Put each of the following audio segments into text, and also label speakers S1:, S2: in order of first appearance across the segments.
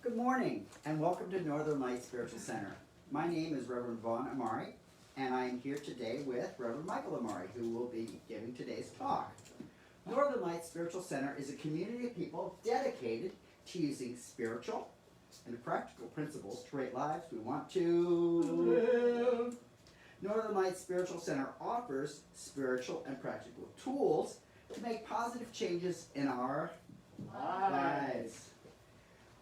S1: Good morning and welcome to Northern Light Spiritual Center. My name is Reverend Vaughn Amaré and I am here today with Reverend Mykal Amaré, who will be giving today's talk. Northern Light Spiritual Center is a community of people dedicated to using spiritual and practical principles to create lives we want to live. Northern Light Spiritual Center offers spiritual and practical tools to make positive changes in our lives.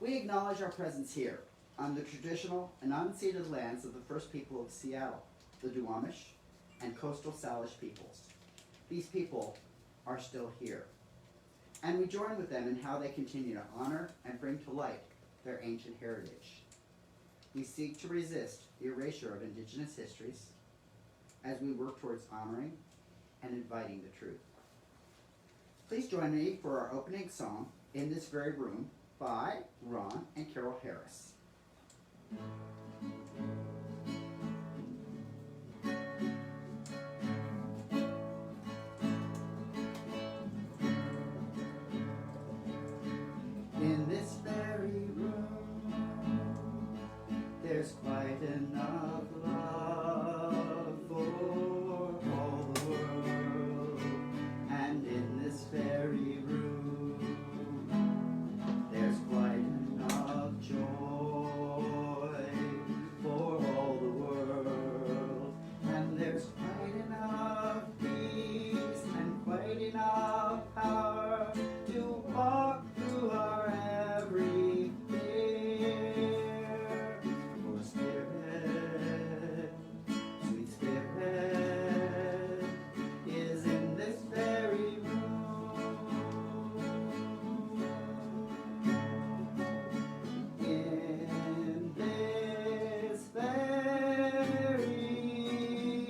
S1: We acknowledge our presence here on the traditional and unceded lands of the first people of Seattle, the Duwamish and coastal Salish peoples. These people are still here, and we join with them in how they continue to honor and bring to light their ancient heritage. We seek to resist the erasure of Indigenous histories as we work towards honoring and inviting the truth. Please join me for our opening song, In This Very Room, by Ron and Carol Harris. In this very room, there's quite enough love for all the world. And in this very room, there's quite enough joy for all the world. And there's quite enough peace and quite enough power to walk through our every fear. For Spirit, sweet Spirit, is in this very room. In this very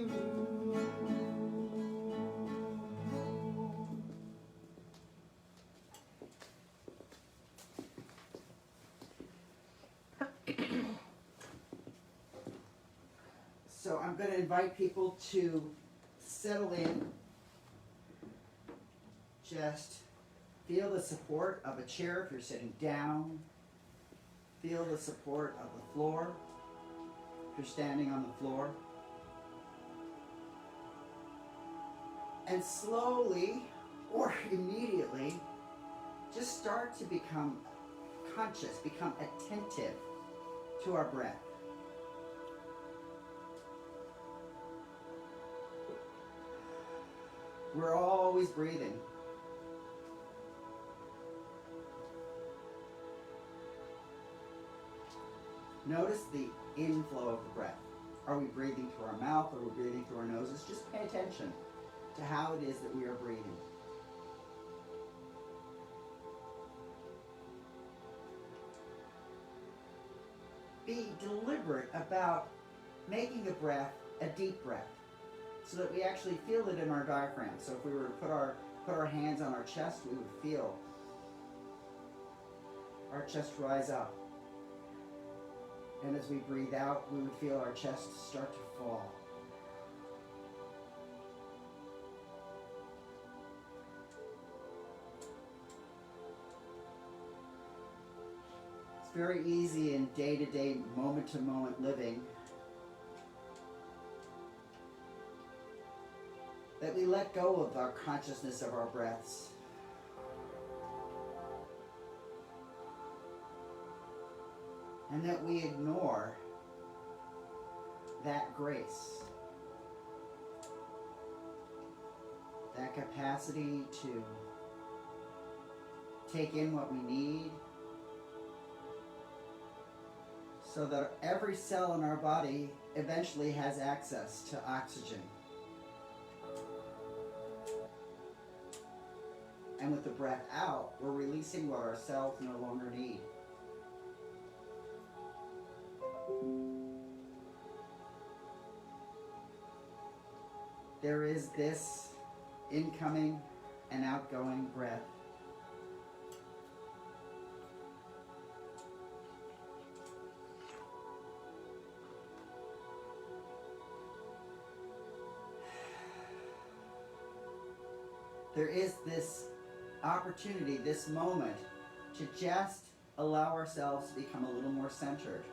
S1: room. So I'm going to invite people to settle in. Just feel the support of a chair if you're sitting down. Feel the support of the floor if you're standing on the floor. And slowly or immediately, just start to become conscious, become attentive to our breath. We're always breathing. Notice the inflow of the breath. Are we breathing through our mouth? Are we breathing through our noses? Just pay attention to how it is that we are breathing. Be deliberate about making the breath a deep breath so that we actually feel it in our diaphragm. So if we were to put our hands on our chest, we would feel our chest rise up. And as we breathe out, we would feel our chest start to fall. It's very easy in day-to-day, moment-to-moment living that we let go of our consciousness of our breaths. And that we ignore that grace, that capacity to take in what we need so that every cell in our body eventually has access to oxygen. And with the breath out, we're releasing what our cells no longer need. There is this incoming and outgoing breath. There is this opportunity, this moment, to just allow ourselves to become a little more centered.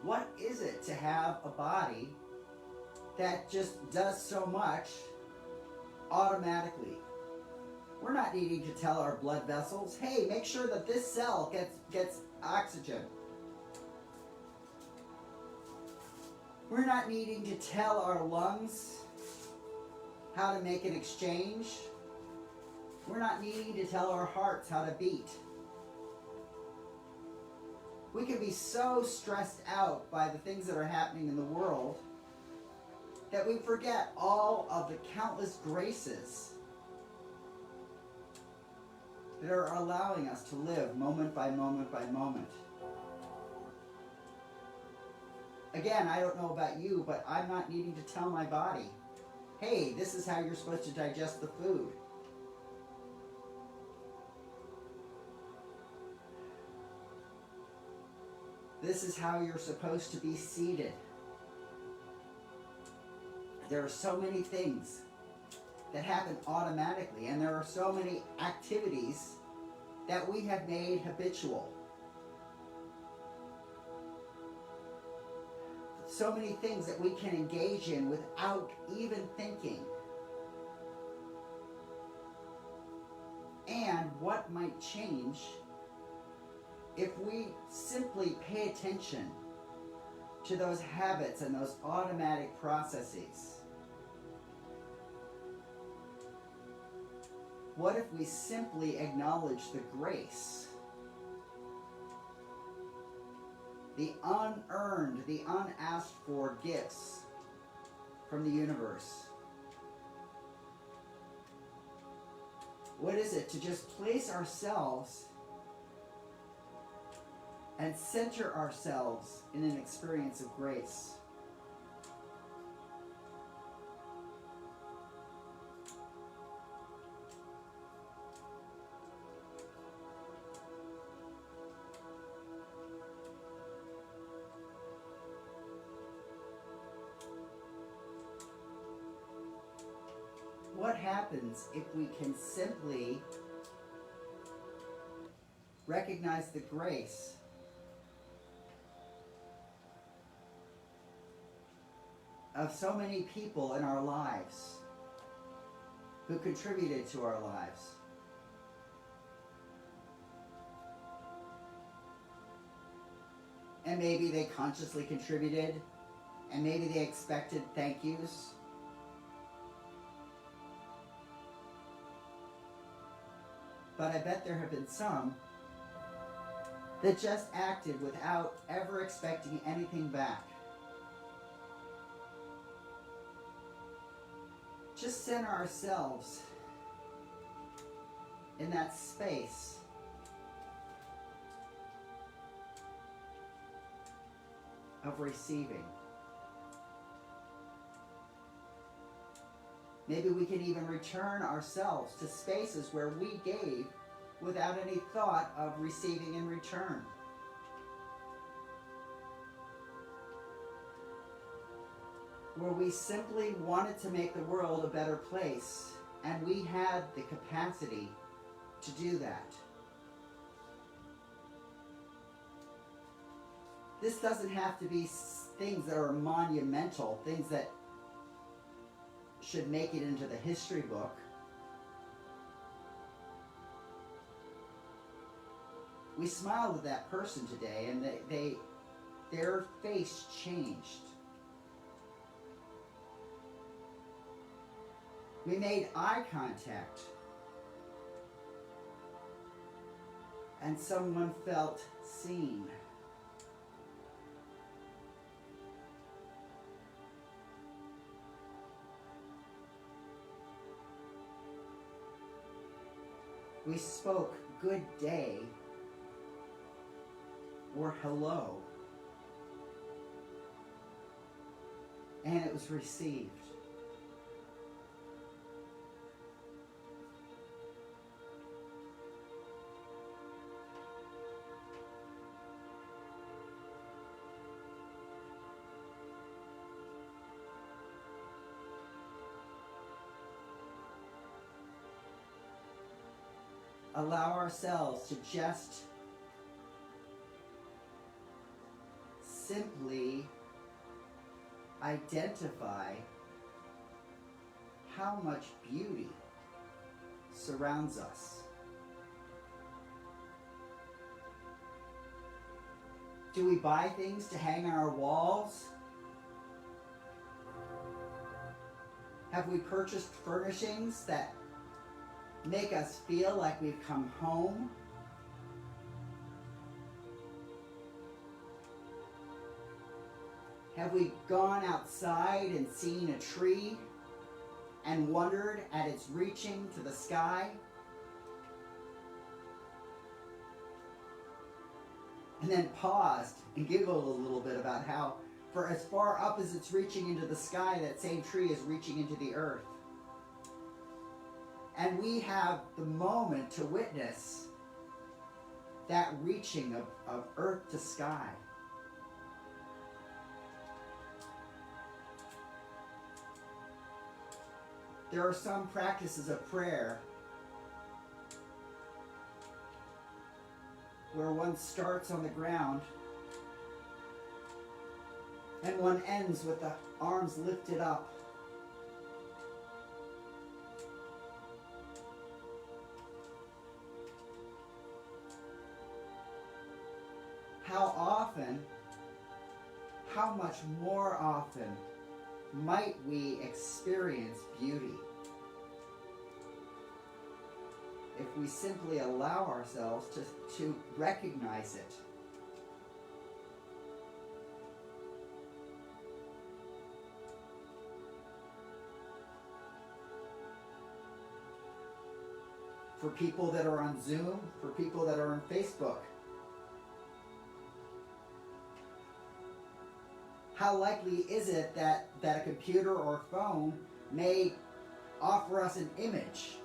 S1: What is it to have a body that just does so much automatically? We're not needing to tell our blood vessels, hey, make sure that this cell gets oxygen. We're not needing to tell our lungs how to make an exchange. We're not needing to tell our hearts how to beat. We can be so stressed out by the things that are happening in the world that we forget all of the countless graces that are allowing us to live moment by moment by moment. Again, I don't know about you, but I'm not needing to tell my body, hey, this is how you're supposed to digest the food. This is how you're supposed to be seated. There are so many things that happen automatically, and there are so many activities that we have made habitual. So many things that we can engage in without even thinking. And what might change if we simply pay attention to those habits and those automatic processes? What if we simply acknowledge the grace, the unearned, the unasked for gifts from the universe? What is it to just place ourselves and center ourselves in an experience of grace? What happens if we can simply recognize the grace of so many people in our lives who contributed to our lives? And maybe they consciously contributed, and maybe they expected thank yous. But I bet there have been some that just acted without ever expecting anything back. Just center ourselves in that space of receiving. Maybe we can even return ourselves to spaces where we gave without any thought of receiving in return. Where we simply wanted to make the world a better place, and we had the capacity to do that. This doesn't have to be things that are monumental, things that should make it into the history book. We smiled at that person today, and their face changed. We made eye contact, and someone felt seen. We spoke good day or hello, and it was received. allow ourselves to just simply identify how much beauty surrounds us. Do we buy things to hang on our walls? Have we purchased furnishings that make us feel like we've come home? Have we gone outside and seen a tree and wondered at its reaching to the sky? And then paused and giggled a little bit about how for as far up as it's reaching into the sky, that same tree is reaching into the earth. And we have the moment to witness that reaching of earth to sky. There are some practices of prayer where one starts on the ground and one ends with the arms lifted up. How often, how much more often might we experience beauty if we simply allow ourselves to recognize it? For people that are on Zoom, for people that are on Facebook, how likely is it that a computer or phone may offer us an image?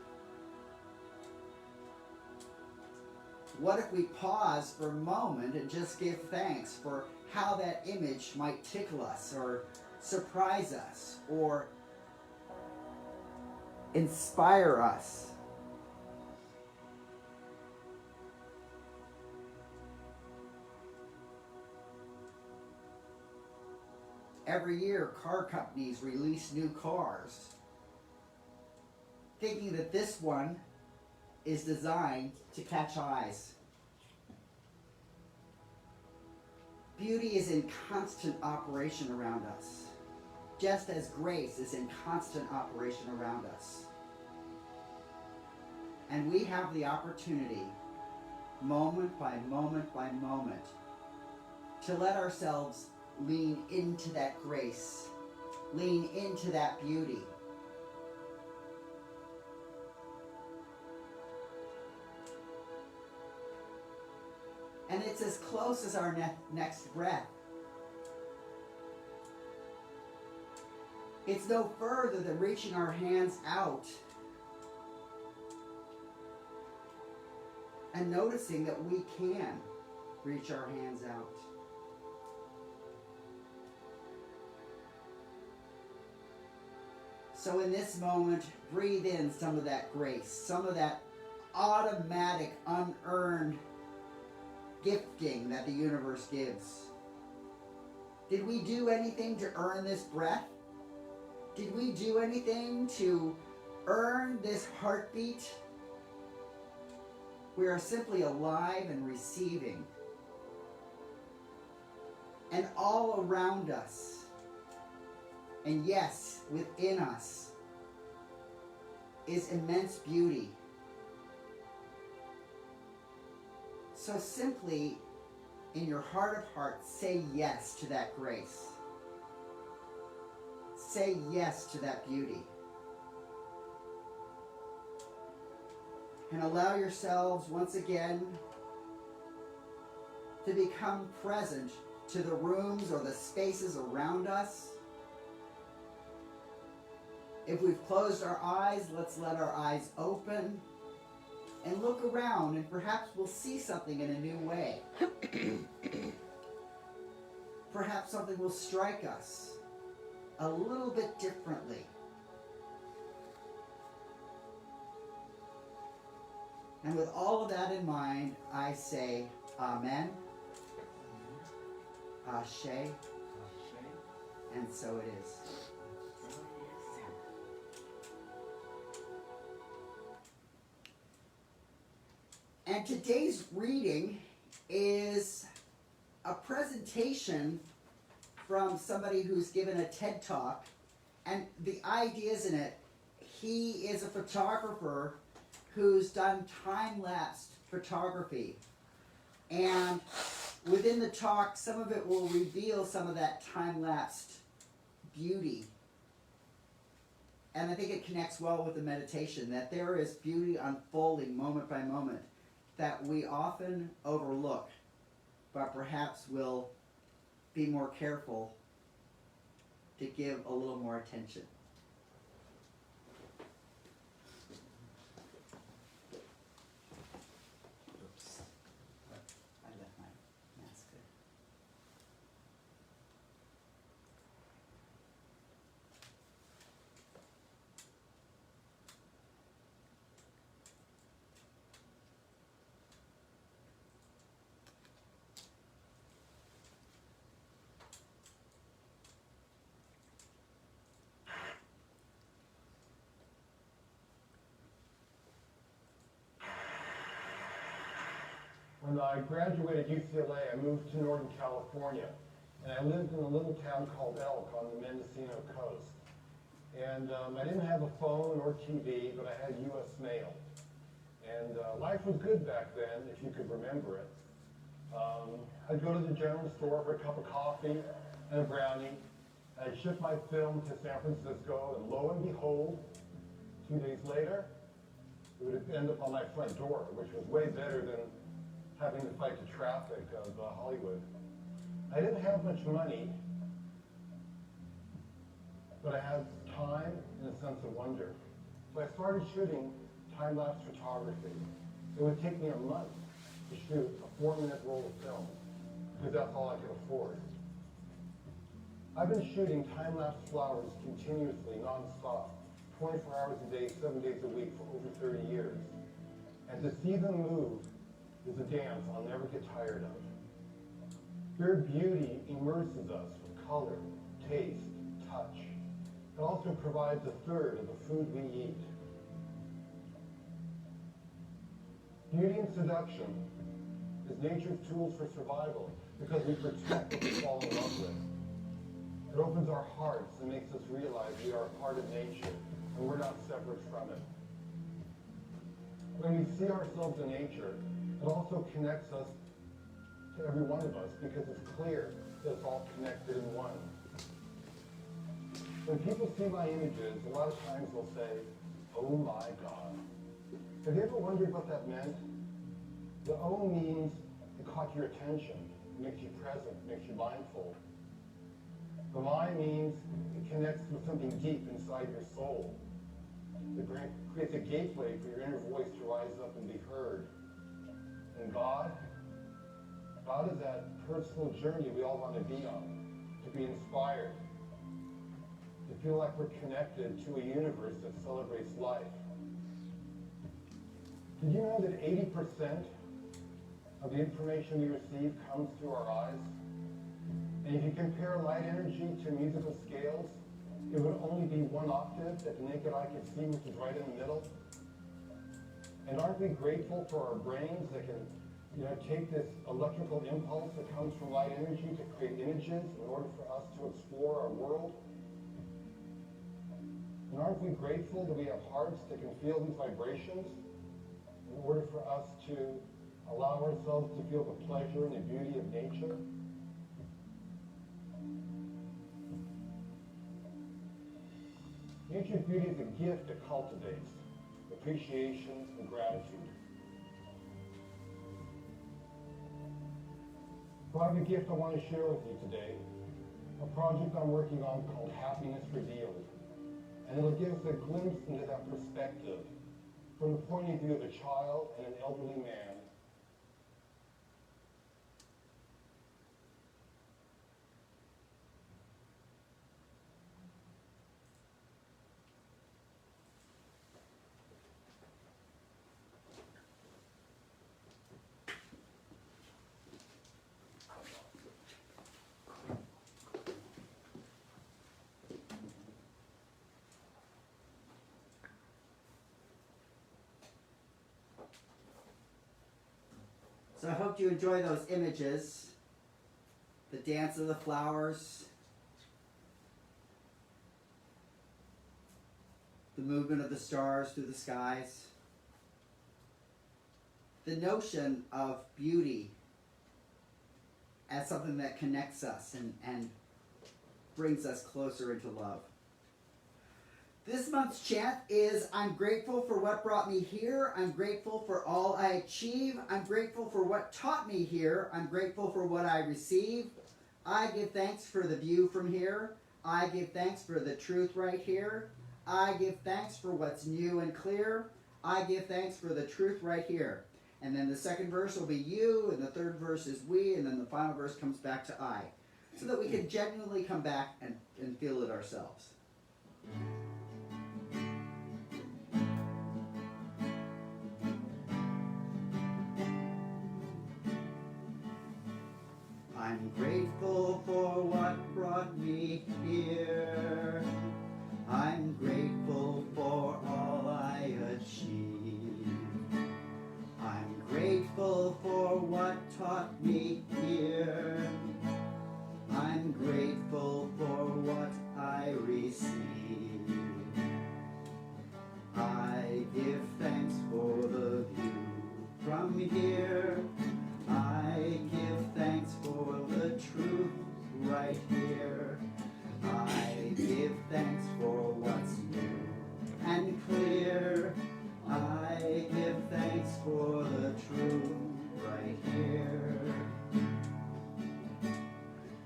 S1: What if we pause for a moment and just give thanks for how that image might tickle us or surprise us or inspire us? Every year, car companies release new cars, thinking that this one is designed to catch eyes. Beauty is in constant operation around us, just as grace is in constant operation around us. And we have the opportunity, moment by moment by moment, to let ourselves lean into that grace, lean into that beauty. And it's as close as our next breath. It's no further than reaching our hands out and noticing that we can reach our hands out. So in this moment, breathe in some of that grace, some of that automatic, unearned gifting that the universe gives. Did we do anything to earn this breath? Did we do anything to earn this heartbeat? We are simply alive and receiving. And all around us, and yes, within us, is immense beauty. So simply, in your heart of hearts, say yes to that grace. Say yes to that beauty. And allow yourselves once again to become present to the rooms or the spaces around us. If we've closed our eyes, let's let our eyes open and look around, and perhaps we'll see something in a new way. Perhaps something will strike us a little bit differently. And with all of that in mind, I say Amen, Ashe, and so it is. And today's reading is a presentation from somebody who's given a TED Talk, and the ideas in it, he is a photographer who's done time-lapse photography. And within the talk, some of it will reveal some of that time-lapsed beauty. And I think it connects well with the meditation, that there is beauty unfolding moment by moment that we often overlook, but perhaps will be more careful to give a little more attention. Oops. I left my mask there.
S2: When I graduated UCLA, I moved to Northern California, and I lived in a little town called Elk on the Mendocino coast. And I didn't have a phone or TV, but I had U.S. mail. And life was good back then, if you could remember it. I'd go to the general store for a cup of coffee and a brownie. I'd ship my film to San Francisco, and lo and behold, 2 days later, it would end up on my front door, which was way better than having to fight the traffic of Hollywood. I didn't have much money, but I had time and a sense of wonder. So I started shooting time-lapse photography. It would take me a month to shoot a 4-minute roll of film, because that's all I could afford. I've been shooting time-lapse flowers continuously, non-stop, 24 hours a day, 7 days a week for over 30 years. And to see them move is a dance I'll never get tired of. Their beauty immerses us with color, taste, touch. It also provides a third of the food we eat. Beauty and seduction is nature's tools for survival because we protect what we fall in love with. It opens our hearts and makes us realize we are a part of nature and we're not separate from it. When we see ourselves in nature, it also connects us to every one of us because it's clear that it's all connected in one. When people see my images, a lot of times they'll say, "Oh my God." Have you ever wondered what that meant? The O means it caught your attention, it makes you present, it makes you mindful. The my means it connects with something deep inside your soul. It creates a gateway for your inner voice to rise up and be heard. And God is that personal journey we all want to be on, to be inspired, to feel like we're connected to a universe that celebrates life. Did you know that 80% of the information we receive comes through our eyes? And if you compare light energy to musical scales, it would only be 1 octave that the naked eye can see, which is right in the middle. And aren't we grateful for our brains that can, take this electrical impulse that comes from light energy to create images in order for us to explore our world? And aren't we grateful that we have hearts that can feel these vibrations in order for us to allow ourselves to feel the pleasure and the beauty of nature? Nature's beauty is a gift that cultivates appreciation and gratitude. So I have a gift I want to share with you today, a project I'm working on called Happiness Revealed. And it'll give us a glimpse into that perspective from the point of view of a child and an elderly man.
S1: So I hope you enjoy those images. The dance of the flowers, the movement of the stars through the skies, the notion of beauty as something that connects us and brings us closer into love. This month's chant is, I'm grateful for what brought me here. I'm grateful for all I achieve. I'm grateful for what taught me here. I'm grateful for what I receive. I give thanks for the view from here. I give thanks for the truth right here. I give thanks for what's new and clear. I give thanks for the truth right here. And then the second verse will be you, and the third verse is we, and then the final verse comes back to I, so that we can genuinely come back and feel it ourselves. I'm grateful for what brought me here. I'm grateful for all I achieved. I'm grateful for what taught me here. I'm grateful for what I received. I give thanks for the view from here. I give thanks for the truth right here. I give thanks for what's new and clear. I give thanks for the truth right here.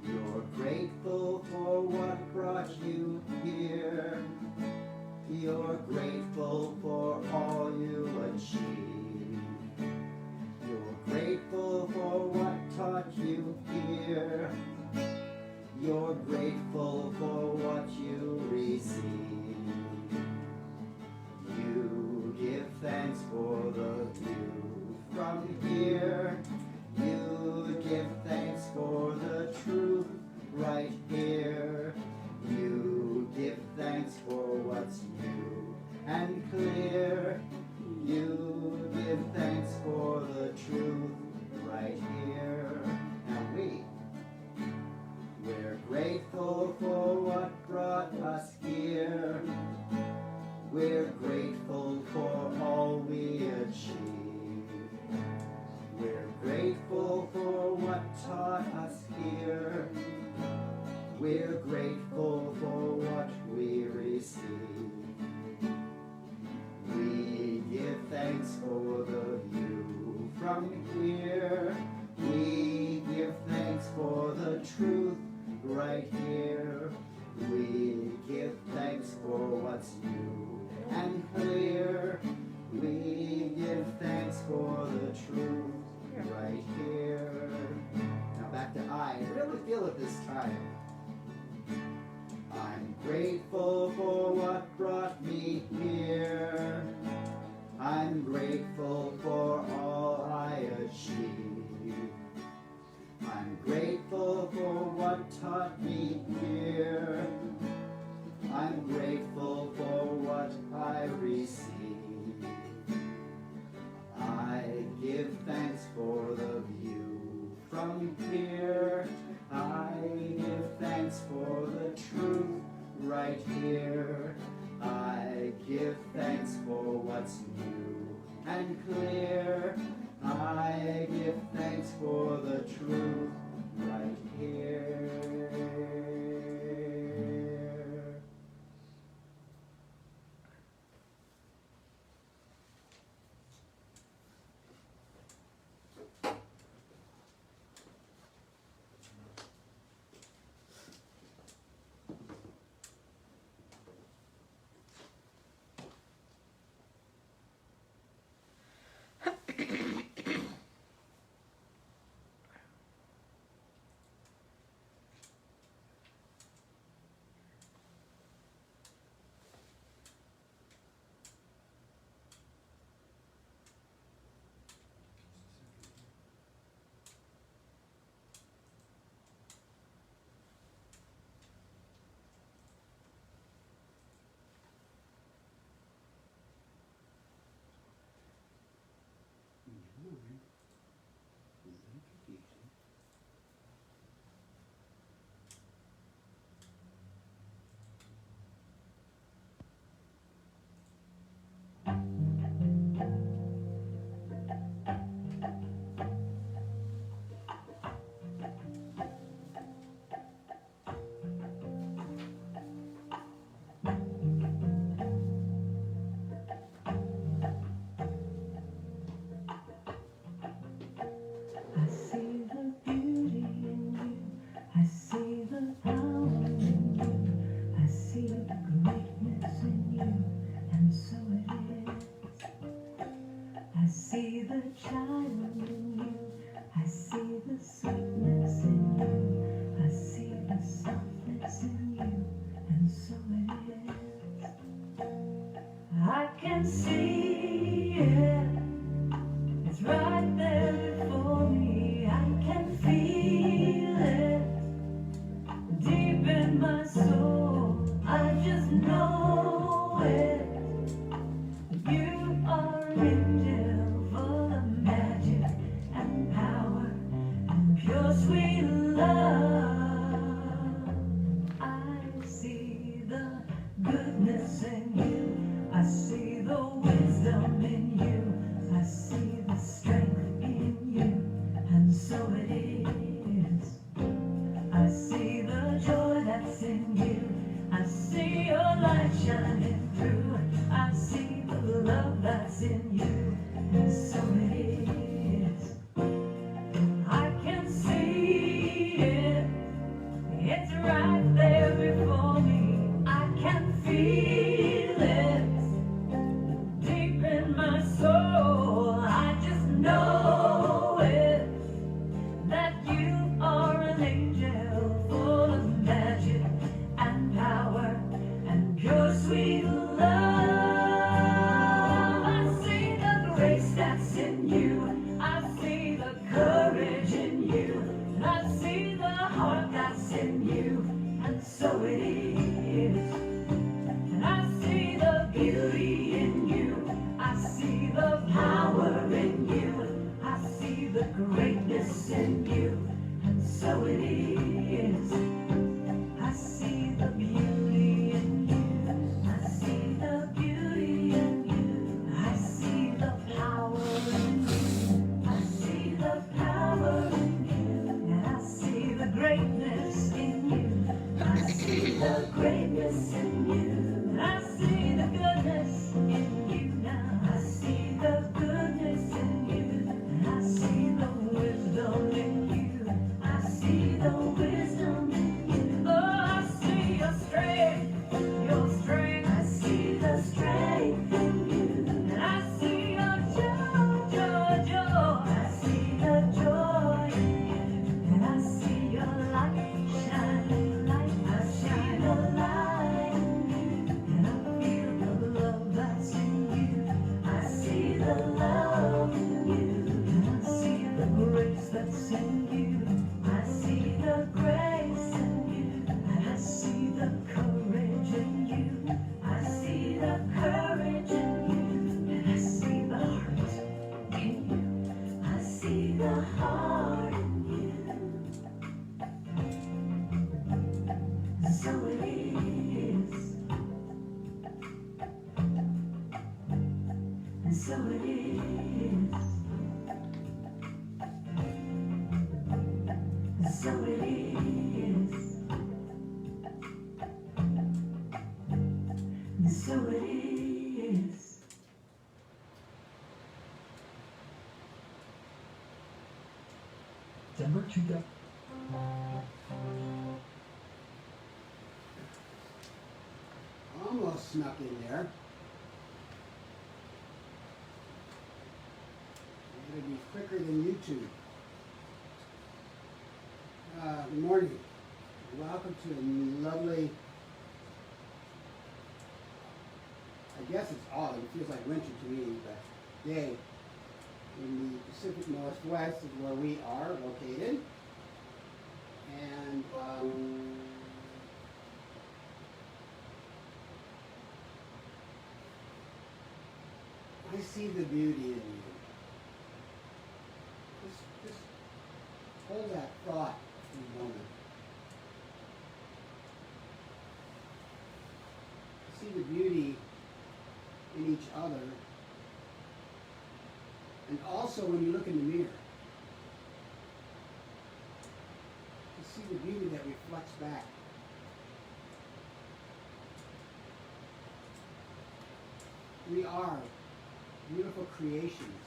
S1: You're grateful for what brought you here. You're grateful for all you achieved. You're grateful for what taught you here. You're grateful for what you received. You give thanks for the view from here. You give thanks for the truth right here. You give thanks for what's new and clear. You give thanks for the truth right here. Now we're grateful for what brought us here. We're grateful for all we achieved. We're grateful for what taught us here. We're grateful for what we received. We give thanks for the view from here. We give thanks for the truth right here. We give thanks for what's new and clear. We give thanks for the truth right here. Now back to I. Really feel it this time. I'm grateful for what brought me here. I'm grateful for all I achieved. I'm grateful for what taught me here. I'm grateful for what I received. I give thanks for the view from here. I give thanks for the truth right here. I give thanks for what's new and clear. I give thanks for the truth right here.
S3: can see it. It's right there before me. I can feel it deep in my soul. I just know it. You are an angel full of magic and power and pure sweet love. I see the goodness in you. I see the wisdom in you. I see the strength in you. And so it is. I see the joy that's in you. I see your light shining through. I see the love that's in you. And so it is. I can see it. It's right there before me. I can feel it deep in my soul. I just know it, that you are an angel full of magic and power and pure sweet love. I see the grace that's in you. I see the courage in you. I see the heart that's in you. And so it is. And I see the beauty in you. I see the power in you. I see the greatness in you. And so it is. I see the beauty in you. I see the beauty in you. I see the power in you. I see the power in you. And I see the greatness in you. I see the greatness in you. And I see the goodness in you now. I see the goodness in you. And I see the wisdom in you. I see the wisdom in you. Oh, I see your strength, your strength. I see the strength in you. And I see your joy, joy, joy. I see the joy in you. And I see your light shining light. I see the light in you. And I feel the love that's in you. I see the love in you. And I see the grace that's in you. I see the grace in you. And I see the courage in you. I see the courage in you. And I see the heart in you. I see the heart in you. And so it is. And so it is. And so it is. And so it is.
S4: December 2000.
S1: Almost snuck in there. I'm going to be quicker than YouTube. Good morning. Welcome to a lovely, I guess it's autumn, it feels like winter to me, but day in the Pacific Northwest is where we are located. And I see the beauty in you. Just hold that thought for a moment. See the beauty in each other, and also when you look in the mirror, you see the beauty that reflects back. We are beautiful creations,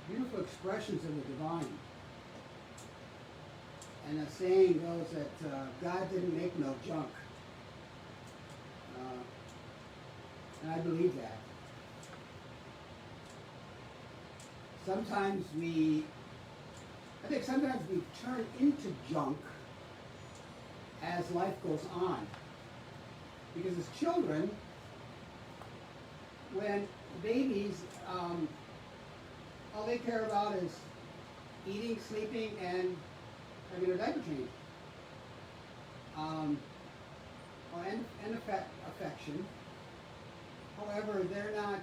S1: beautiful expressions of the divine. And the saying goes that God didn't make no junk. And I believe that. Sometimes we turn into junk as life goes on. Because as children,
S4: when babies, all they care about is eating, sleeping, and having their diaper changed. And affection. However, they're not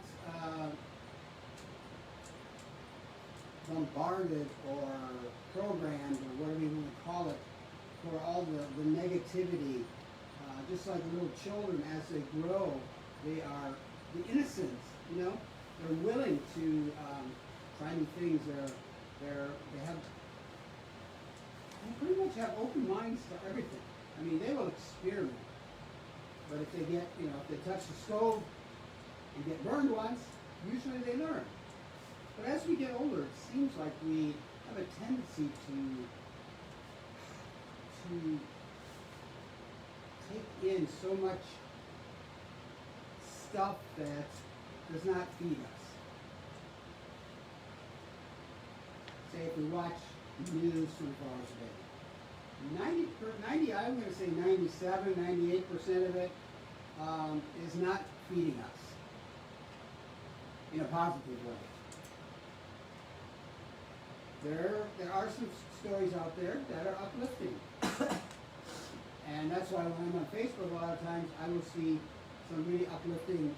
S4: bombarded or programmed or whatever you want to call it for all the negativity. Just like little children, as they grow, they are the innocence. You know, they're willing to try new things. They pretty much have open minds to everything. I mean, they will experiment. But if they get, if they touch the stove and get burned once, usually they learn. But as we get older, it seems like we have a tendency to take in so much stuff that does not feed us. Say if we watch the news 24 hours a day. 90, I'm going to say 97, 98% of it is not feeding us in a positive way. There are some stories out there that are uplifting. And that's why when I'm on Facebook a lot of times I will see some really uplifting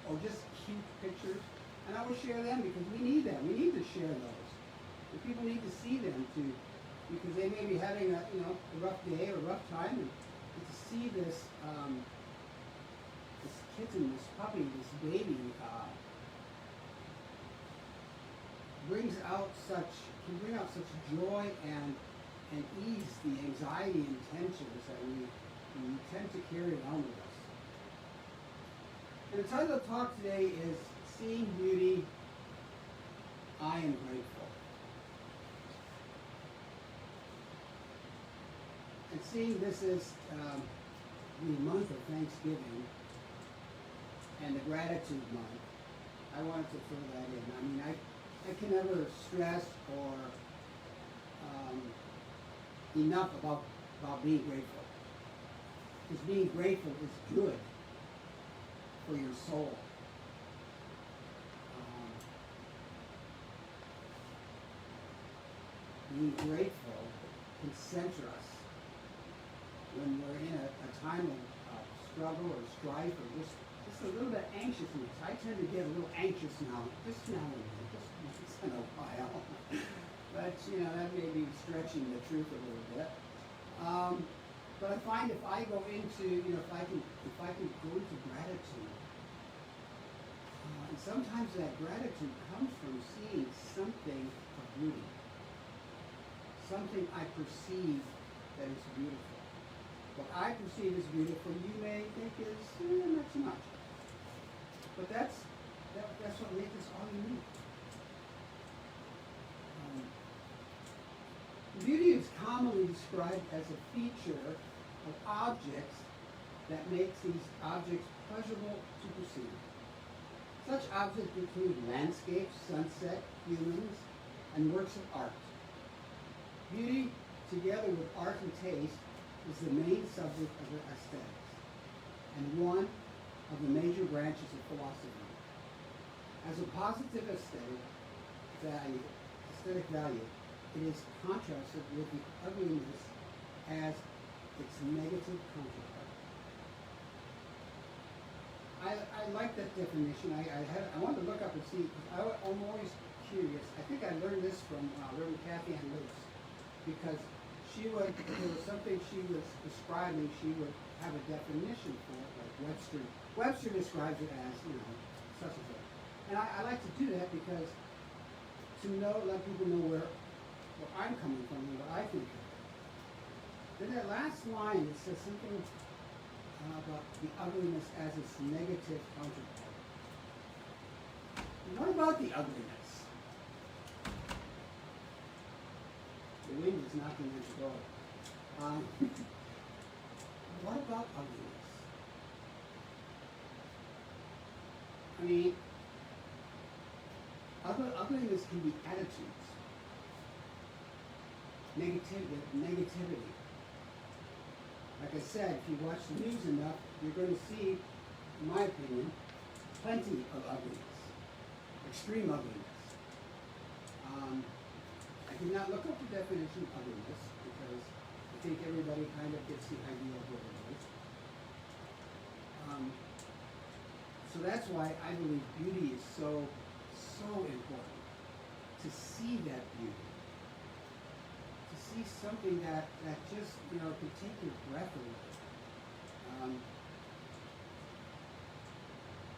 S4: or just cute pictures, and I will share them because we need them. We need to share those. And people need to see them too, because they may be having a rough day or a rough time, and to see this this kitten, this puppy, this baby can bring out such joy and ease the anxiety and tensions that we tend to carry around with us. And the title of the talk today is Seeing Beauty, I Am Grateful. And seeing this is the month of Thanksgiving and the gratitude month, I wanted to throw that in. I mean, I can never stress or enough about being grateful. Because being grateful is good for your soul. Being grateful can center us when we're in a time of struggle or strife or just a little bit anxiousness. I tend to get a little anxious now and then, just once in a while. But, that may be stretching the truth a little bit. But I find if I go into, if I can go into gratitude, and sometimes that gratitude comes from seeing something of beauty. Something I perceive that is beautiful. What I perceive as beautiful, you may think is not so much. But that's what makes us all unique. Beauty is commonly described as a feature of objects that makes these objects pleasurable to perceive. Such objects include landscapes, sunset, humans, and works of art. Beauty, together with art and taste, is the main subject of aesthetics, and one of the major branches of philosophy. As a positive aesthetic value, it is contrasted with the ugliness as its negative counterpart. I like that definition. I wanted to look up and see, because I'm always curious. I think I learned this from Reverend Kathy Ann Lewis, because if there was something she was describing, she would have a definition for it, like Webster. Webster describes it as, such and such. And I like to do that because let people know where I'm coming from and what I think of it. Then that last line, it says something about the ugliness as its negative counterpart. What about the ugliness? The wind is knocking at the door. What about ugliness? I mean, ugliness can be attitudes, negativity. Like I said, if you watch the news enough, you're going to see, in my opinion, plenty of ugliness, extreme ugliness. I did not look up the definition of ugliness because I think everybody kind of gets the idea of what it is. So that's why I believe beauty is so important. To see that beauty. To see something that just, could take your breath away.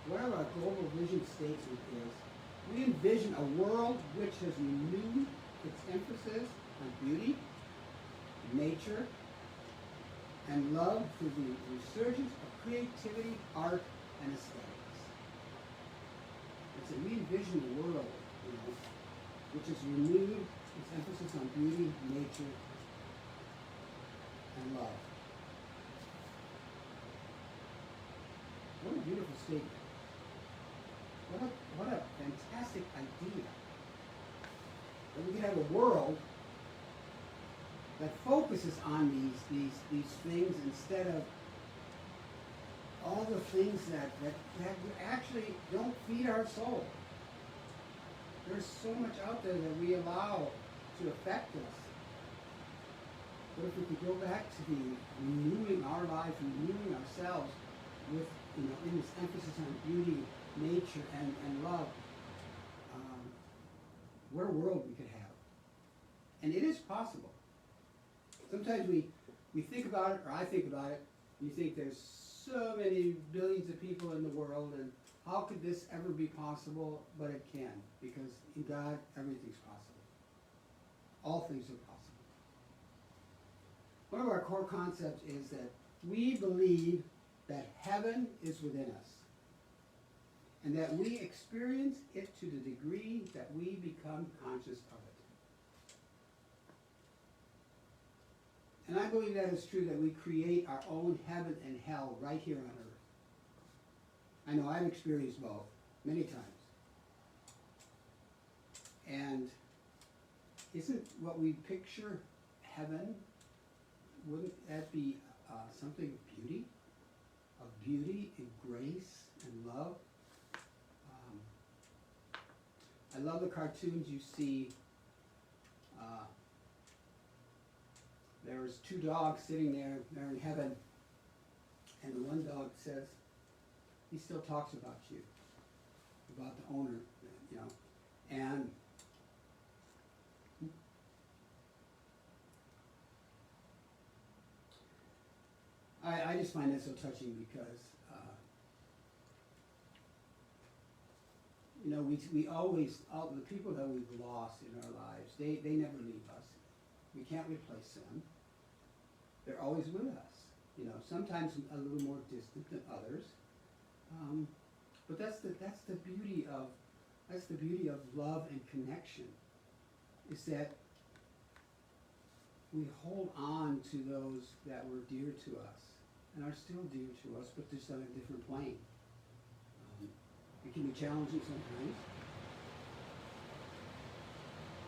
S4: What our global vision statement is, we envision a world which has renewed its emphasis on beauty, nature, and love through the resurgence of creativity, art, and aesthetics. It's a we envision a world, which has renewed its emphasis on beauty, nature, and love. What a beautiful statement. What a fantastic idea. That we can have a world that focuses on these things instead of all the things that actually don't feed our soul. There's so much out there that we allow to affect us. But if we could go back to the renewing our lives, renewing ourselves with, in this emphasis on beauty, nature, and love, what a world we could have. And it is possible. Sometimes we think about it, or I think about it, and you think there's so many billions of people in the world, and how could this ever be possible? But it can, because in God, everything's possible. All things are possible. One of our core concepts is that we believe that heaven is within us, and that we experience it to the degree that we become conscious of it. And I believe that is true, that we create our own heaven and hell right here on earth. I know I've experienced both many times. And isn't what we picture heaven, wouldn't that be something of beauty? Of beauty and grace and love? I love the cartoons you see. There's two dogs sitting there, they're in heaven, and the one dog says, he still talks about you, about the owner, and I just find that so touching because we always, the people that we've lost in our lives, they never leave us. We can't replace them. They're always with us. Sometimes a little more distant than others. But that's the beauty of love and connection, is that we hold on to those that were dear to us and are still dear to us, but just on a different plane. It can be challenging sometimes,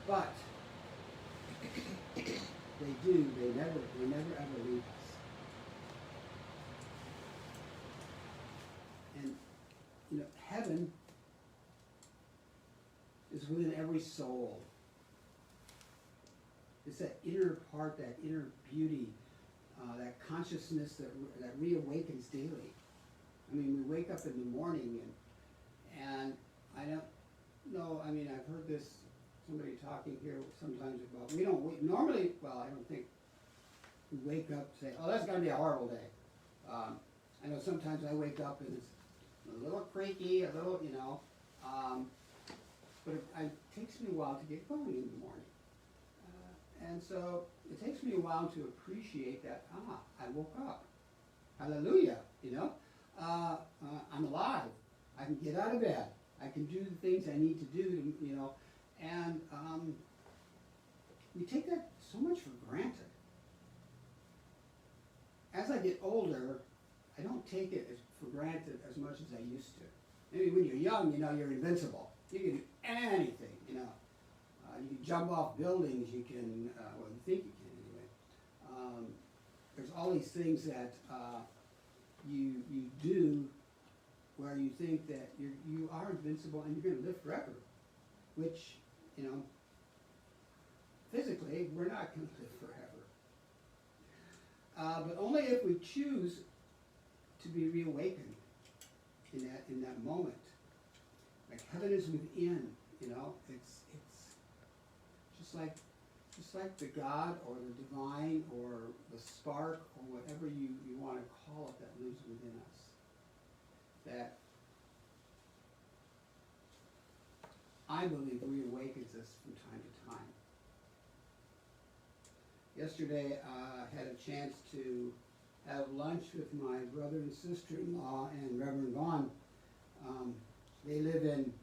S4: but they never ever leave us. And heaven is within every soul. It's that inner part, that inner beauty, that consciousness that reawakens daily. I mean, we wake up in the morning and I don't know, I've heard this, somebody talking here sometimes about, I don't think we wake up and say, oh, that's going to be a horrible day. I know sometimes I wake up and it's a little creaky, but it takes me a while to get going in the morning. And so it takes me a while to appreciate that, I woke up. Hallelujah, I'm alive. I can get out of bed. I can do the things I need to do, and we take that so much for granted. As I get older, I don't take it for granted as much as I used to. Maybe when you're young, you're invincible. You can do anything, you can jump off buildings, you can, you think you can anyway. There's all these things that you do where you think that you are invincible and you're going to live forever, which, you know, physically, we're not going to live forever. But only if we choose to be reawakened in that moment. Like heaven is within, you know, it's just like the God or the divine or the spark or whatever you want to call it that lives within us. That I believe reawakens us from time to time. Yesterday, I had a chance to have lunch with my brother and sister-in-law and Reverend Vaughn. They live in,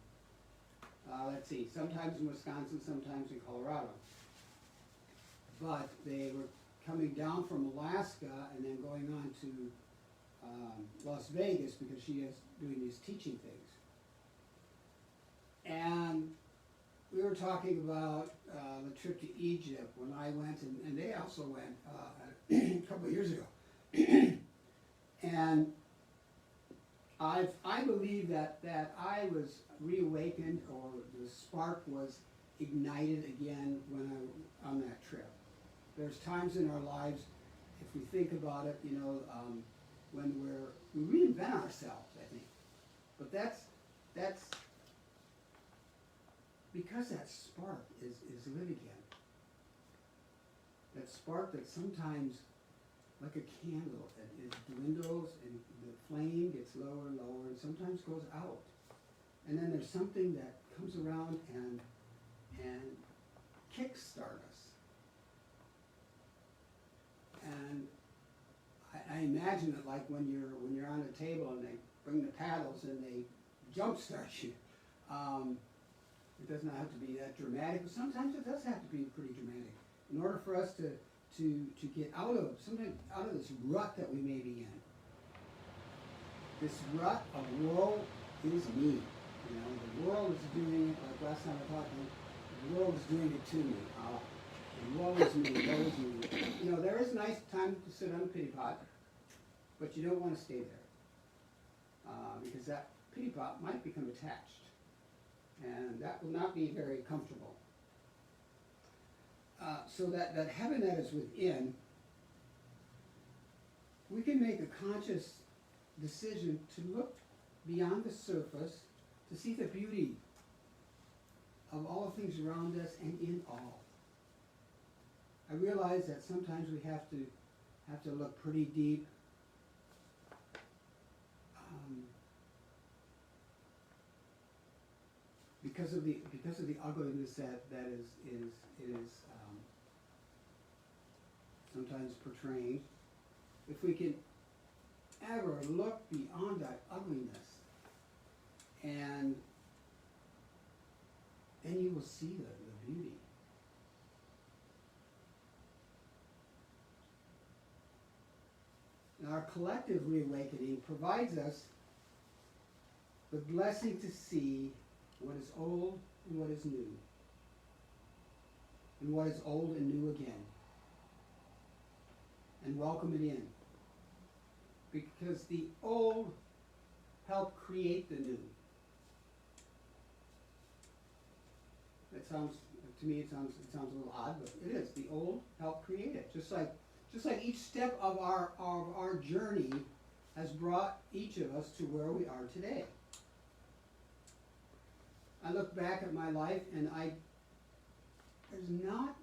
S4: let's see, sometimes in Wisconsin, sometimes in Colorado. But they were coming down from Alaska and then going on to Las Vegas because she is doing these teaching things. And we were talking about the trip to Egypt when I went, and they also went a couple of years ago. And I believe that I was reawakened, or the spark was ignited again when I on that trip. There's times in our lives, if we think about it, you know, when we reinvent ourselves, I think. But that's because that spark is lit again. That spark that sometimes, like a candle, it dwindles and the flame gets lower and lower and sometimes goes out. And then there's something that comes around and kickstart us. And I imagine it like when you're on a table and they bring the paddles and they jumpstart you. It does not have to be that dramatic, but sometimes it does have to be pretty dramatic. In order for us to get out of this rut that we may be in. This rut of woe is me. You know, the world is doing it, like last time I talked to you, the world is doing it to me. Woe is me, woe is me. You know, there is a nice time to sit on a pity pot, but you don't want to stay there. Because that pity pot might become attached. And that will not be very comfortable. So that heaven that is within, we can make a conscious decision to look beyond the surface, to see the beauty of all the things around us and in all. I realize that sometimes we have to look pretty deep. Because of the ugliness that is sometimes portrayed, if we can ever look beyond that ugliness, and then you will see the beauty. Now, our collective reawakening provides us the blessing to see what is old and what is new, and what is old and new again, and welcome it in. Because the old helped create the new. It sounds, to me, it sounds a little odd, but it is. The old helped create it. Just like each step of our journey has brought each of us to where we are today. I look back at my life and there's not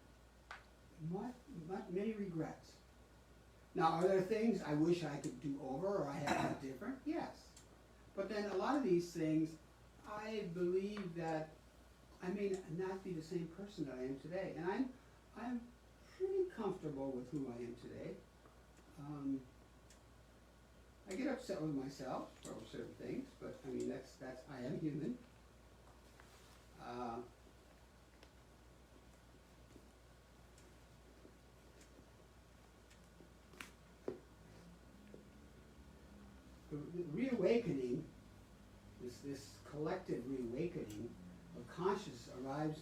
S4: many regrets. Now, are there things I wish I could do over or I had done different? Yes. But then a lot of these things, I believe that I may not be the same person that I am today. And I'm pretty comfortable with who I am today. I get upset with myself for certain things, but I mean, that's I am human. The reawakening, this collective reawakening of consciousness arrives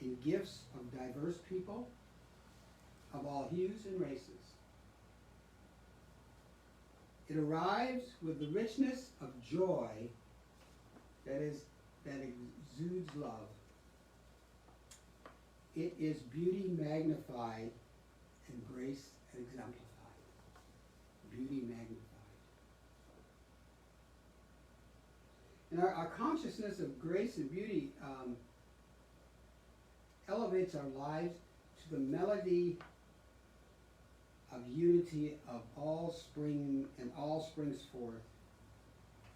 S4: in gifts of diverse people of all hues and races. It arrives with the richness of joy that exudes love. It is beauty magnified and grace exemplified. Beauty magnified. And our consciousness of grace and beauty elevates our lives to the melody of unity of all spring and all springs forth.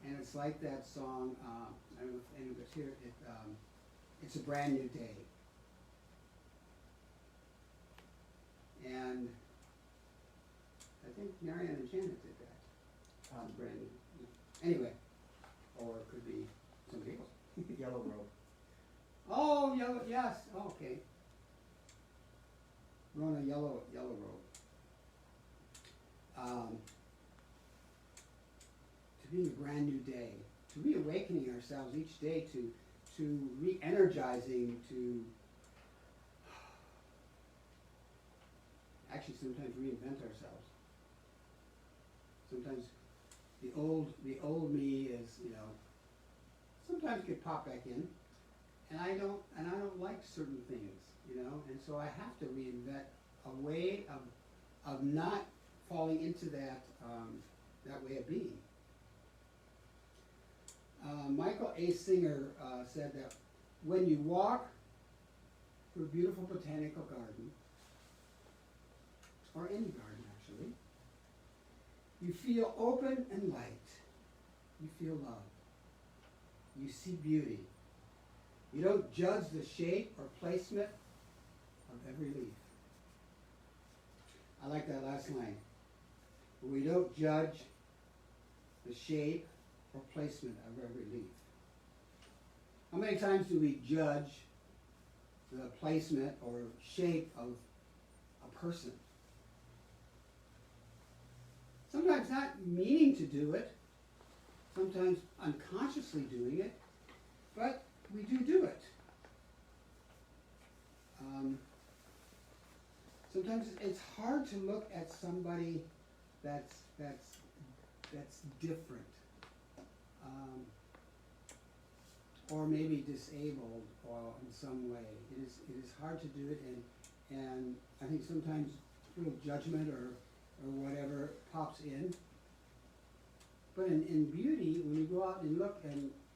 S4: And it's like that song, I don't know if anybody's here, it's a brand new day. And I think Marianne and Janet did that. Brand new. Anyway, or it could be somebody else.
S1: Yellow Robe.
S4: Oh, yellow, yes, oh, okay. We're on a yellow road. To be a brand new day, to reawakening ourselves each day, to re-energizing, to actually sometimes reinvent ourselves. Sometimes the old me is, sometimes could pop back in, and I don't like certain things, and so I have to reinvent a way of not falling into that way of being. Mykal A. Singer said that when you walk through a beautiful botanical garden, or any garden actually, you feel open and light. You feel love. You see beauty. You don't judge the shape or placement of every leaf. I like that last line. We don't judge the shape or placement of every leaf. How many times do we judge the placement or shape of a person? Sometimes not meaning to do it, sometimes unconsciously doing it, but we do it. Sometimes it's hard to look at somebody that's different, or maybe disabled, or in some way. It is hard to do it, and I think sometimes a little judgment or whatever pops in. But in beauty, when you go out and look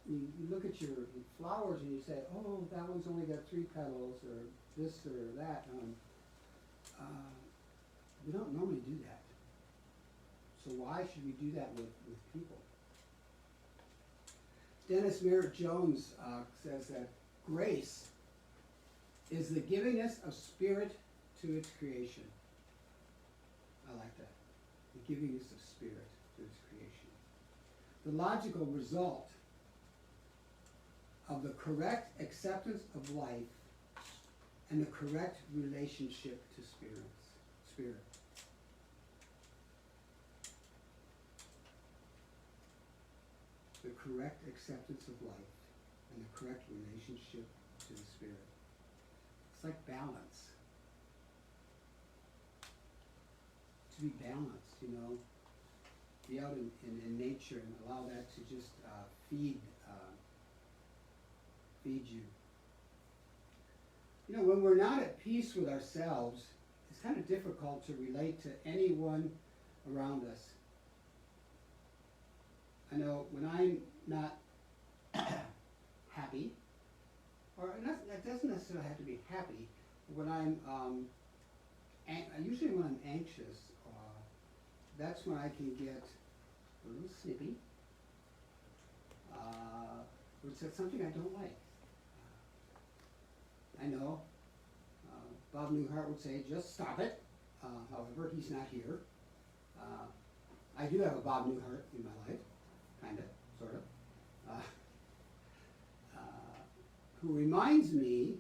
S4: you look at your flowers and you say, oh, that one's only got 3 petals, or this or that. We don't normally do that. So why should we do that with people? Dennis Merritt Jones says that grace is the givingness of spirit to its creation. I like that. The givingness of spirit to its creation. The logical result of the correct acceptance of life and the correct relationship to spirit. The correct acceptance of life and the correct relationship to the spirit. It's like balance. To be balanced, be out in nature and allow that to just feed you. When we're not at peace with ourselves, it's kind of difficult to relate to anyone around us. I know when I'm not happy, or that doesn't necessarily have to be happy, but when I'm usually when I'm anxious, that's when I can get a little snippy. Which is something I don't like. I know Bob Newhart would say, just stop it. However, he's not here. I do have a Bob Newhart in my life, kind of, sort of, who reminds me,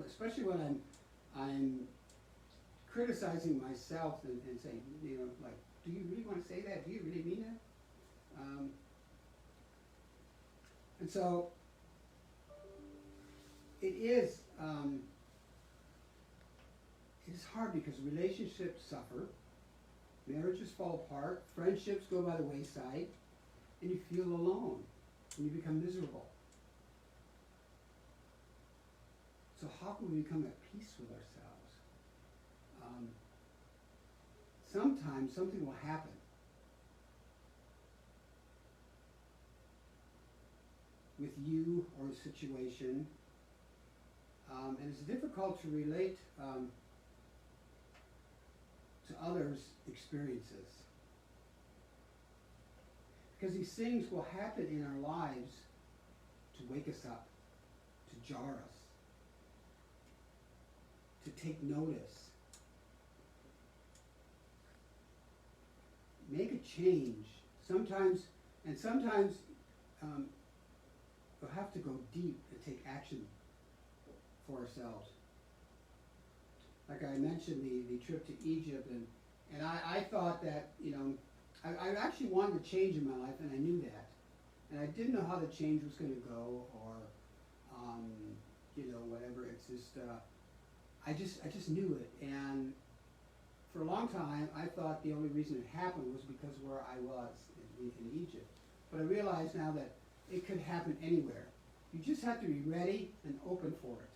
S4: especially when I'm criticizing myself and saying, like, do you really want to say that? Do you really mean that? And so it is hard because relationships suffer, marriages fall apart, friendships go by the wayside, and you feel alone, and you become miserable. So how can we become at peace with ourselves? Sometimes something will happen with you or a situation, and it's difficult to relate to others' experiences. Because these things will happen in our lives to wake us up, to jar us, to take notice. Make a change. Sometimes we'll have to go deep and take action for ourselves. Like I mentioned, the trip to Egypt, and I thought that, I actually wanted to change in my life, and I knew that. And I didn't know how the change was going to go, or, whatever. It's just, I just knew it. And for a long time, I thought the only reason it happened was because where I was in Egypt. But I realize now that it could happen anywhere. You just have to be ready and open for it.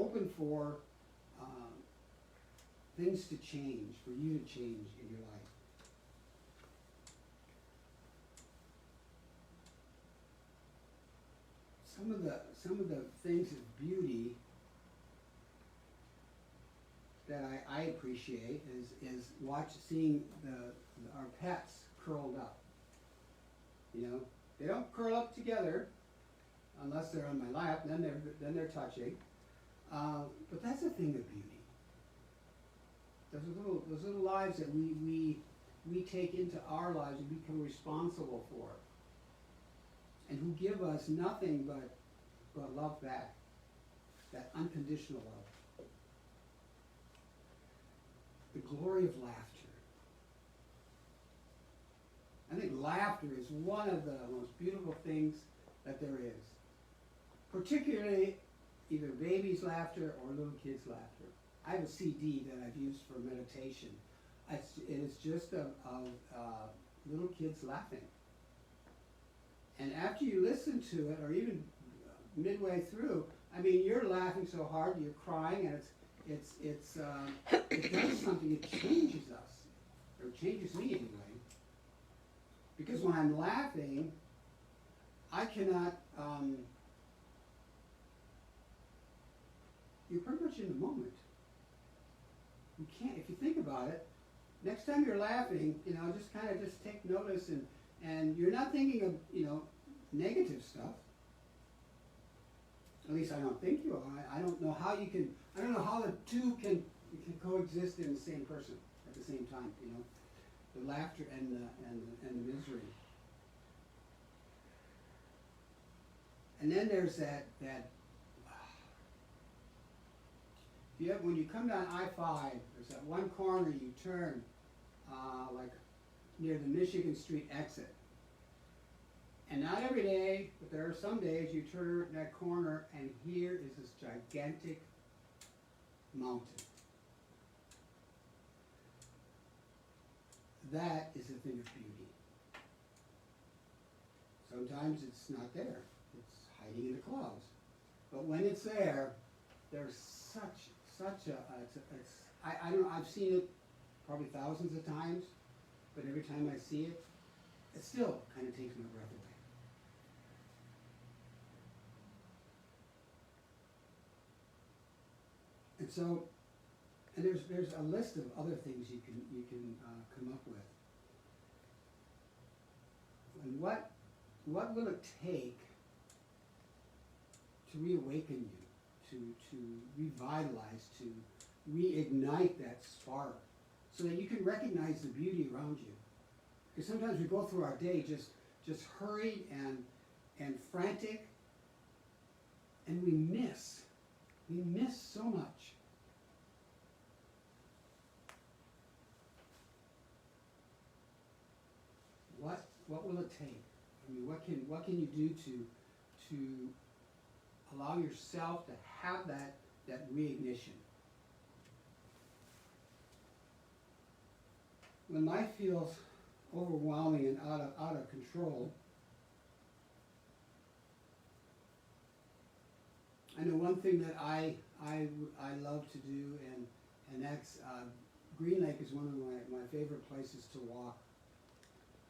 S4: Open for things to change, for you to change in your life. Some of the things of beauty that I appreciate is seeing our pets curled up. They don't curl up together unless they're on my lap. Then they're touching. But that's a thing of beauty. Those little lives that we take into our lives and become responsible for, and who give us nothing but love back, that unconditional love. The glory of laughter. I think laughter is one of the most beautiful things that there is. Particularly either babies' laughter or little kids' laughter. I have a CD that I've used for meditation. It's just of little kids laughing. And after you listen to it, or even midway through, you're laughing so hard, you're crying, and it does something. It changes us, or it changes me anyway. Because when I'm laughing, I cannot. You're pretty much in the moment. You can't. If you think about it, next time you're laughing, just take notice, and you're not thinking of negative stuff. At least I don't think you are. I don't know how you can. I don't know how the two can coexist in the same person at the same time. The laughter and the misery. And then there's that. When you come down I-5, there's that one corner you turn, like near the Michigan Street exit. And not every day, but there are some days you turn that corner and here is this gigantic mountain. That is a thing of beauty. Sometimes it's not there. It's hiding in the clouds. But when it's there, there's such a, I don't know, I've seen it probably thousands of times, but every time I see it, it still kind of takes my breath away. And so, and there's a list of other things you can come up with. And what will it take to reawaken you, to revitalize, to reignite that spark, so that you can recognize the beauty around you? Because sometimes we go through our day just hurried and frantic, and we miss so much. What will it take? What can you do to allow yourself to have that reignition? when life feels overwhelming and out of control, I know one thing that I love to do, and that's Green Lake is one of my favorite places to walk,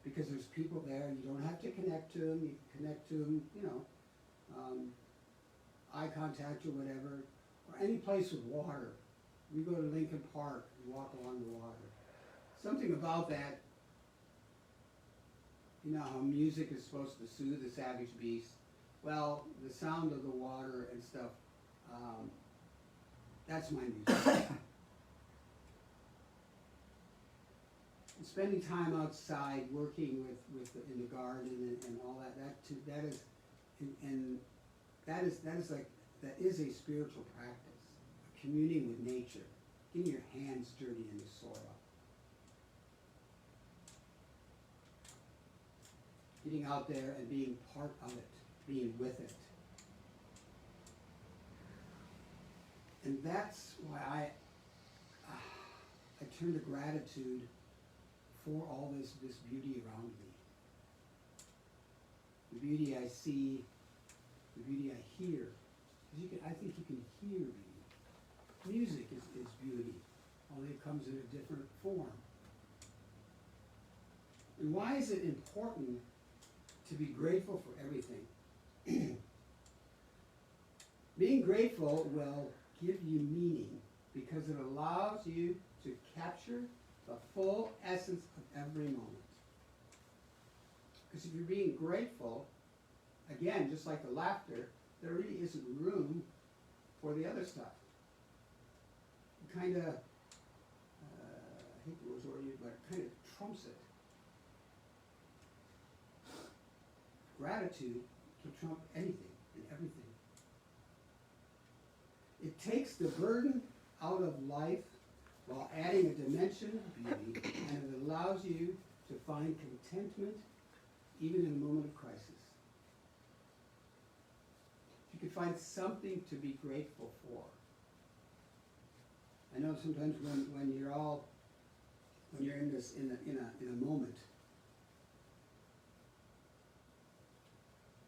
S4: because there's people there. You don't have to connect to them. You can connect to them, eye contact or whatever, or any place with water. We go to Lincoln Park and walk along the water. Something about that, how music is supposed to soothe the savage beast. Well, the sound of the water and stuff, that's my music. And spending time outside, working in the garden and all that is a spiritual practice, communing with nature, getting your hands dirty in the soil, getting out there and being part of it, being with it. And that's why I turn to gratitude for all this beauty around me. The beauty I see, the beauty I hear. I think you can hear beauty. Music is beauty, only it comes in a different form. And why is it important to be grateful for everything? Being grateful will give you meaning because it allows you to capture the full essence of every moment. Because if you're being grateful, again, just like the laughter, there really isn't room for the other stuff. It kind of, I hate the word you, but it kind of trumps it. Gratitude can trump anything and everything. It takes the burden out of life while adding a dimension of beauty, and it allows you to find contentment even in a moment of crisis. You can find something to be grateful for. I know sometimes when you're in a moment,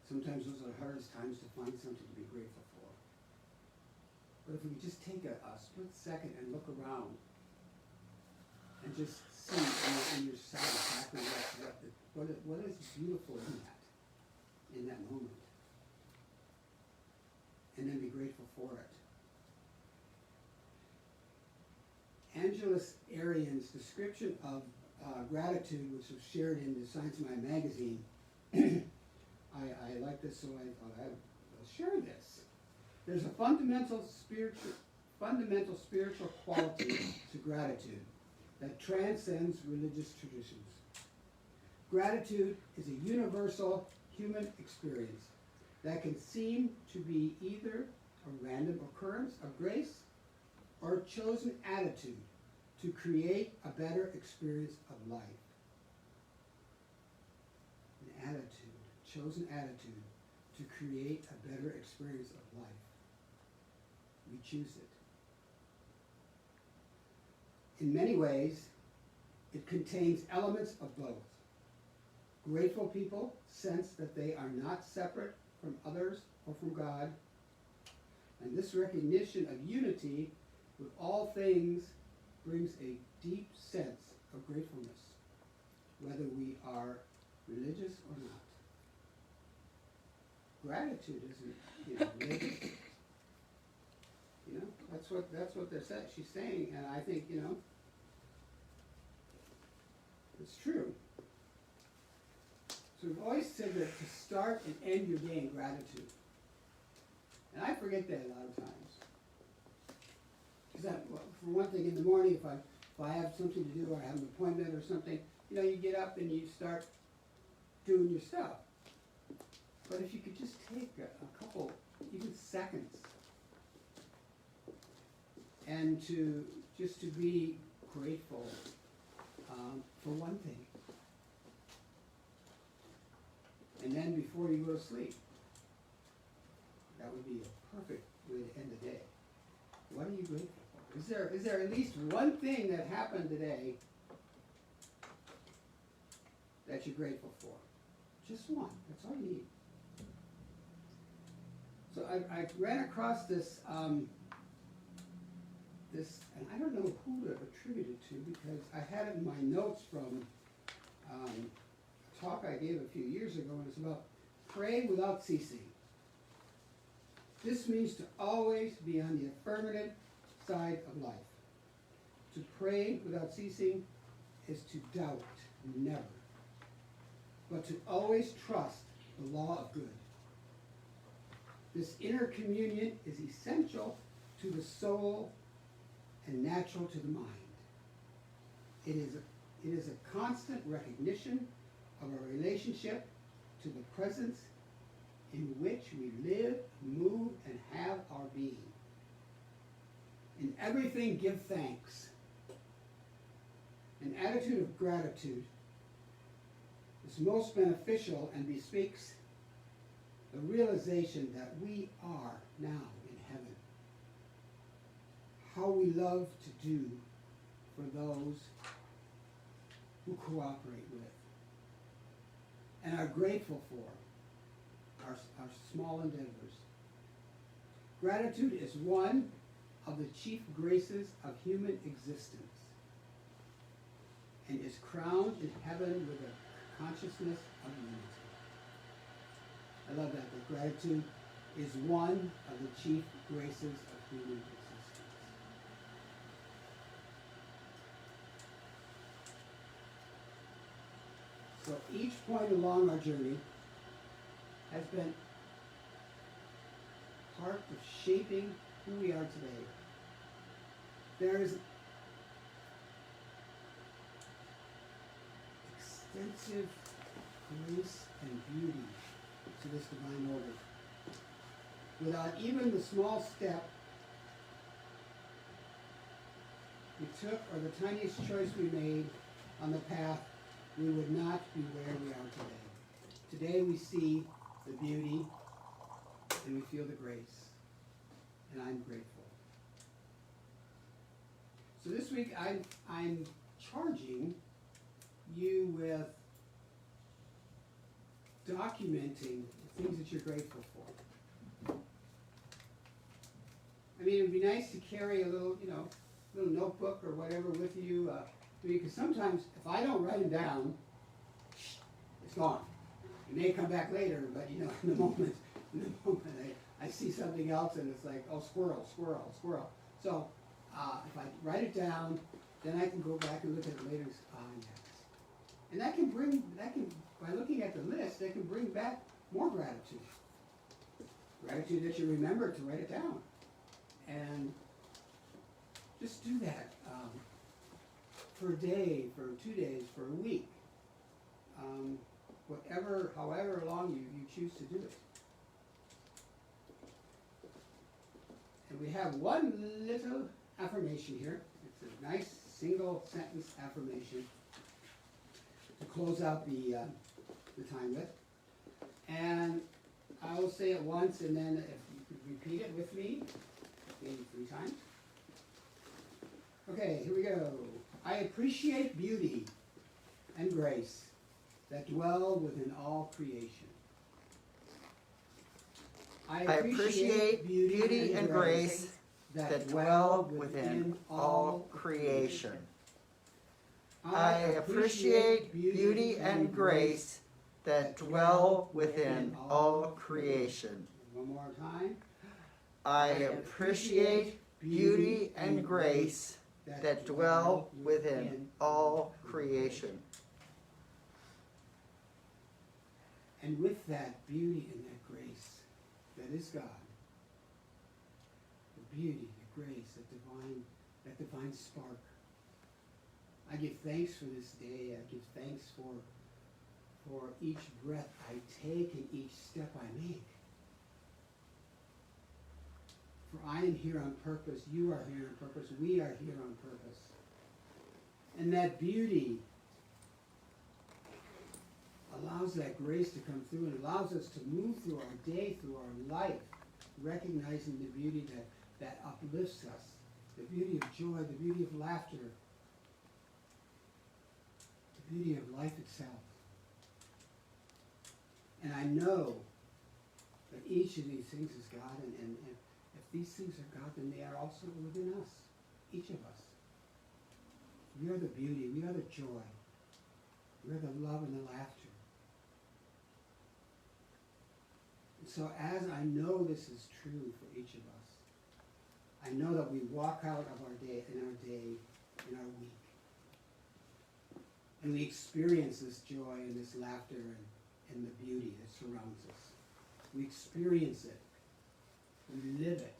S4: sometimes those are the hardest times to find something to be grateful for. But if we could just take a split second and look around and just see in yourself exactly what is beautiful in that moment, and then be grateful for it. Angelus Arian's description of gratitude, which was shared in the Science of Mind magazine, I like this, so I thought I will share this. There's a fundamental spiritual quality to gratitude that transcends religious traditions. Gratitude is a universal human experience that can seem to be either a random occurrence of grace or a chosen attitude to create a better experience of life. An attitude, chosen attitude to create a better experience of life. We choose it. In many ways, it contains elements of both. Grateful people sense that they are not separate from others or from God, and this recognition of unity with all things brings a deep sense of gratefulness, whether we are religious or not. Gratitude isn't, religious. That's what they're saying. She's saying, and I think, it's true. So we've always said that to start and end your day in gratitude. And I forget that a lot of times. Because for one thing, in the morning, if I have something to do or I have an appointment or something, you get up and you start doing your stuff. But if you could just take a couple, even seconds, and to be grateful for one thing. And then before you go to sleep, that would be a perfect way to end the day. What are you grateful for? Is there at least one thing that happened today that you're grateful for. Just one, that's all you need. So I ran across this, and I don't know who to attribute it to because I had it in my notes from a talk I gave a few years ago, and it's about pray without ceasing. This means to always be on the affirmative side of life. To pray without ceasing is to doubt, never. But to always trust the law of good. This inner communion is essential to the soul and natural to the mind. It is a constant recognition of a relationship to the presence in which we live, move, and have our being. In everything, give thanks. An attitude of gratitude is most beneficial and bespeaks the realization that we are now in heaven. How we love to do for those who cooperate with and are grateful for our small endeavors. Gratitude is one of the chief graces of human existence and is crowned in heaven with a consciousness of unity. I love that gratitude is one of the chief graces of human existence. So each point along our journey has been part of shaping who we are today. There is extensive grace and beauty to this divine order. Without even the small step we took or the tiniest choice we made on the path, we would not be where we are today. Today we see the beauty and we feel the grace, and I'm grateful. So this week I'm charging you with documenting the things that you're grateful for. I mean, it'd be nice to carry a little, little notebook or whatever with you, because sometimes if I don't write them down, it's gone. It may come back later, but in the moment I see something else and it's like, oh, squirrel, squirrel, squirrel. So if I write it down, then I can go back and look at it later. Yes. And that can by looking at the list, that can bring back more gratitude. Gratitude that you remember to write it down. And just do that for a day, for 2 days, for a week. However long you choose to do it. And we have one little affirmation here. It's a nice single sentence affirmation to close out the time with. And I will say it once, and then if you could repeat it with me, maybe 3 times. Okay, here we go. I appreciate beauty and grace that dwell within all creation.
S1: I appreciate beauty and grace that dwell within all creation. I appreciate beauty and grace that dwell within all creation.
S4: One more time.
S1: I appreciate beauty and grace that dwell within all creation.
S4: And with that beauty and that grace, that is God. The beauty, the grace, that divine spark. I give thanks for this day. I give thanks for each breath I take and each step I make. For I am here on purpose. You are here on purpose. We are here on purpose. And that beauty allows that grace to come through and allows us to move through our day, through our life, recognizing the beauty that uplifts us, the beauty of joy, the beauty of laughter, the beauty of life itself. And I know that each of these things is God, and if these things are God, then they are also within us, each of us. We are the beauty, we are the joy, we are the love and the laughter. And so as I know this is true for each of us, I know that we walk out of our day, in our week, and we experience this joy and this laughter and the beauty that surrounds us. We experience it, we live it,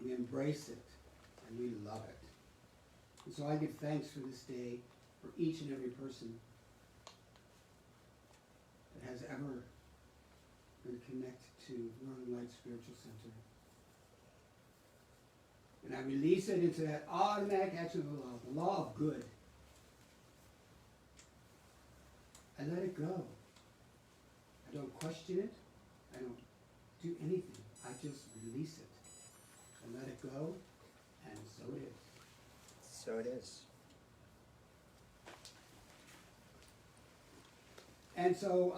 S4: we embrace it, and we love it. And so I give thanks for this day, for each and every person that has ever been connected to Northern Lights Spiritual Center. And I release it into that automatic action of the law of good. I let it go. I don't question it. I don't do anything. I just release it. I let it go, and so it is.
S1: So it is.
S4: And so,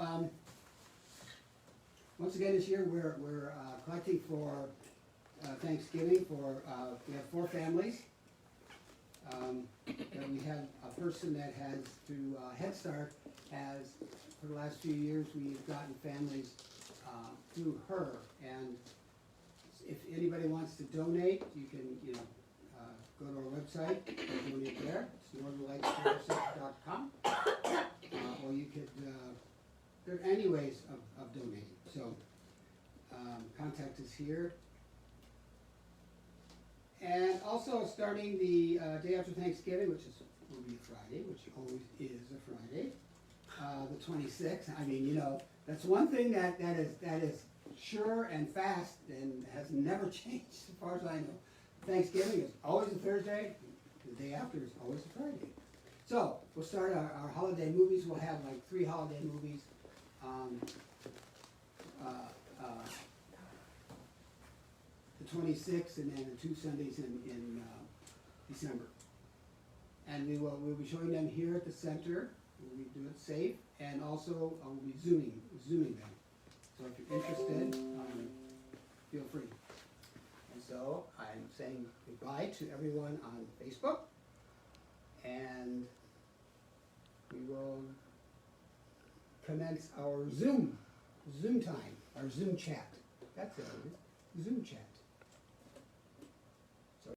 S4: once again this year we're collecting for Thanksgiving for, we have 4 families. And we have a person that has, through Head Start, has, for the last few years, we've gotten families through her. And if anybody wants to donate, you can, go to our website, donate there. It's northernlightsspiritualcenter.com. Or you could, there are any ways of donating. So, contact us here. And also starting the day after Thanksgiving, which will be a Friday, which always is a Friday, the 26th. I mean, that's one thing that is sure and fast and has never changed as far as I know. Thanksgiving is always a Thursday. The day after is always a Friday. So we'll start our holiday movies. We'll have like 3 holiday movies. The 26th, and then the 2 Sundays in December. And we'll be showing them here at the center. We'll do it safe, and also we'll be zooming them. So if you're interested, feel free. And so I'm saying goodbye to everyone on Facebook, and we will commence our Zoom time, our Zoom chat. That's it, Zoom chat.